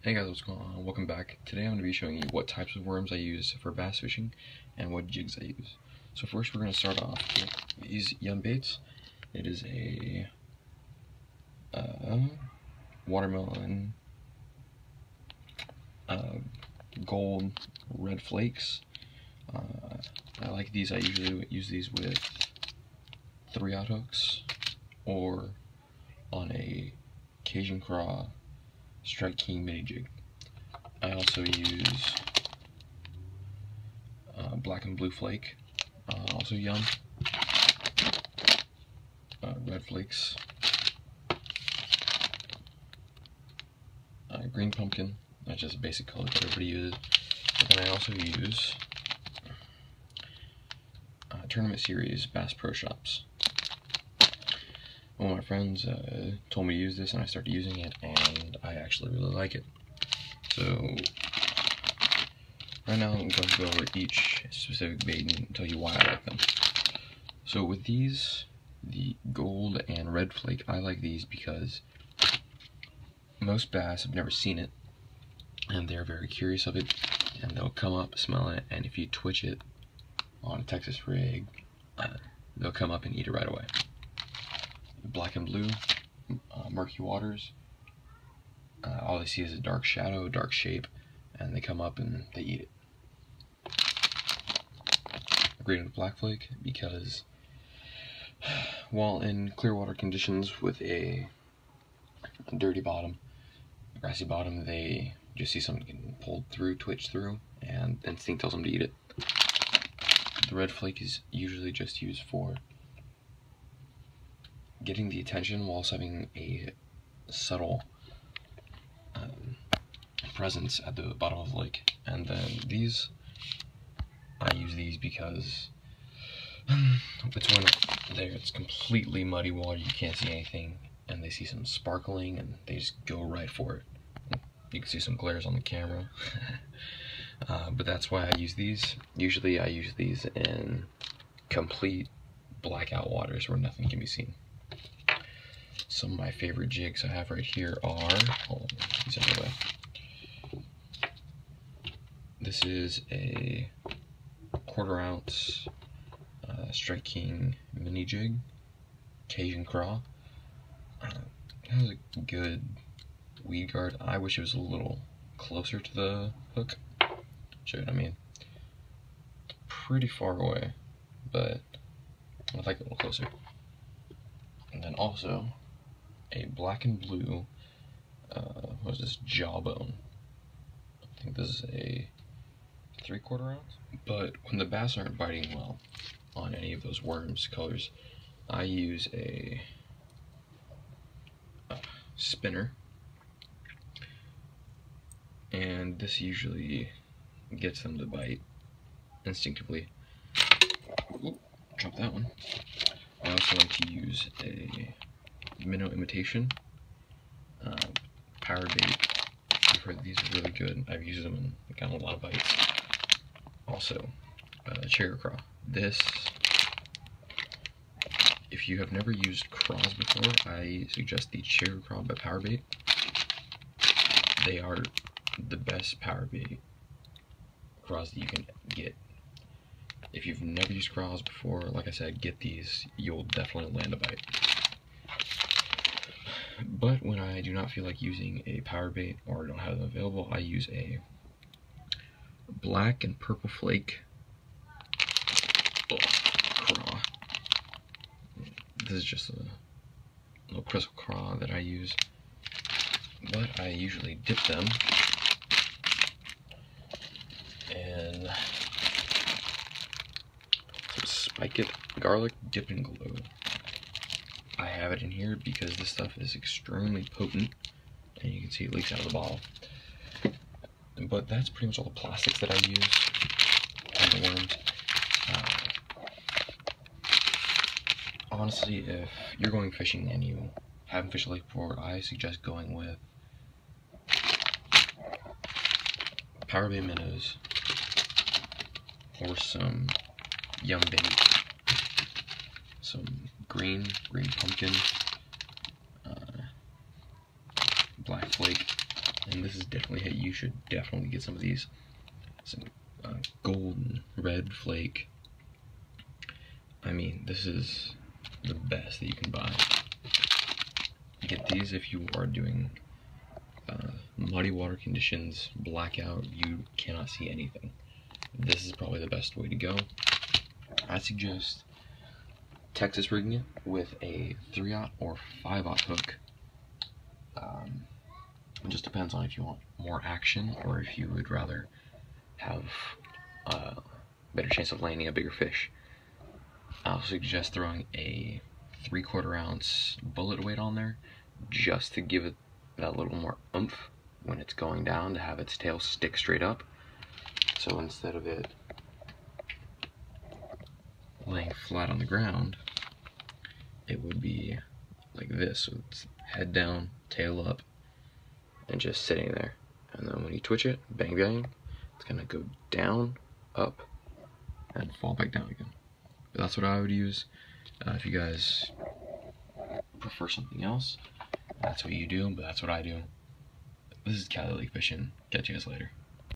Hey guys, what's going on? Welcome back. Today I'm going to be showing you what types of worms I use for bass fishing and what jigs I use. So first we're going to start off with these yum baits. It is a watermelon gold red flakes. I like these. I usually use these with 3/0 hooks or on a Cajun Craw Strike King mini jig. I also use black and blue flake, also yum, red flakes, green pumpkin, that's just a basic color that everybody uses. But then I also use Tournament Series Bass Pro Shops. One of my friends told me to use this and I started using it and I actually really like it. So right now I'm going to go over each specific bait and tell you why I like them. So with these, the gold and red flake, I like these because most bass have never seen it and they're very curious of it, and they'll come up, smell it, and if you twitch it on a Texas rig, they'll come up and eat it right away. Black and blue, murky waters, all they see is a dark shadow, dark shape, and they come up and they eat it. Green and black flake because while in clear water conditions with a dirty bottom, grassy bottom, they just see something getting pulled through, twitched through, and instinct tells them to eat it. The red flake is usually just used for getting the attention whilst having a subtle presence at the bottom of the lake. And then these, I use these because it's when it's completely muddy water, you can't see anything, and they see some sparkling and they just go right for it. You can see some glares on the camera. But that's why I use these. Usually I use these in complete blackout waters where nothing can be seen. Some of my favorite jigs I have right here are, these out of the way. This is a 1/4 ounce Strike King mini jig, Cajun Craw. It has a good weed guard. I wish it was a little closer to the hook. Show you what I mean. It's pretty far away, but I'd like it a little closer. And then also a black and blue, what is this, jawbone. I think this is a 3/4 ounce. But when the bass aren't biting well on any of those worms colors, I use a spinner, and this usually gets them to bite instinctively. Oop, drop that one. I also like to use a minnow imitation power bait. I've heard these are really good. I've used them and gotten a lot of bites. Also, cherry craw. This, if you have never used Craws before, I suggest the cherry craw by power bait. They are the best power bait Craws that you can get. If you've never used Craws before, like I said, get these. You'll definitely land a bite. But when I do not feel like using a power bait or don't have them available, I use a black and purple flake craw. This is just a little crystal craw that I use, but I usually dip them in some Spike It garlic dip and glue. I have it in here because this stuff is extremely potent, and you can see it leaks out of the bottle. But that's pretty much all the plastics that I use on the worms. Honestly, if you're going fishing and you haven't fished a lake before, I suggest going with power bait minnows or some yum bait, some green pumpkin, black flake, And this is definitely, hey, you should definitely get some of these. Some golden red flake. I mean, this is the best that you can buy. Get these if you are doing muddy water conditions, blackout, you cannot see anything. This is probably the best way to go. I suggest Texas rigging it with a 3/0 or 5/0 hook. It just depends on if you want more action or if you would rather have a better chance of landing a bigger fish. I'll suggest throwing a 3/4 ounce bullet weight on there just to give it that little more oomph when it's going down, to have its tail stick straight up. So instead of it laying flat on the ground, it would be like this, so it's head down, tail up, and just sitting there. And then when you twitch it, bang bang, it's gonna go down, up, and fall back down again. But that's what I would use. If you guys prefer something else, that's what you do, but that's what I do. This is Cali Lake Fishing. Catch you guys later.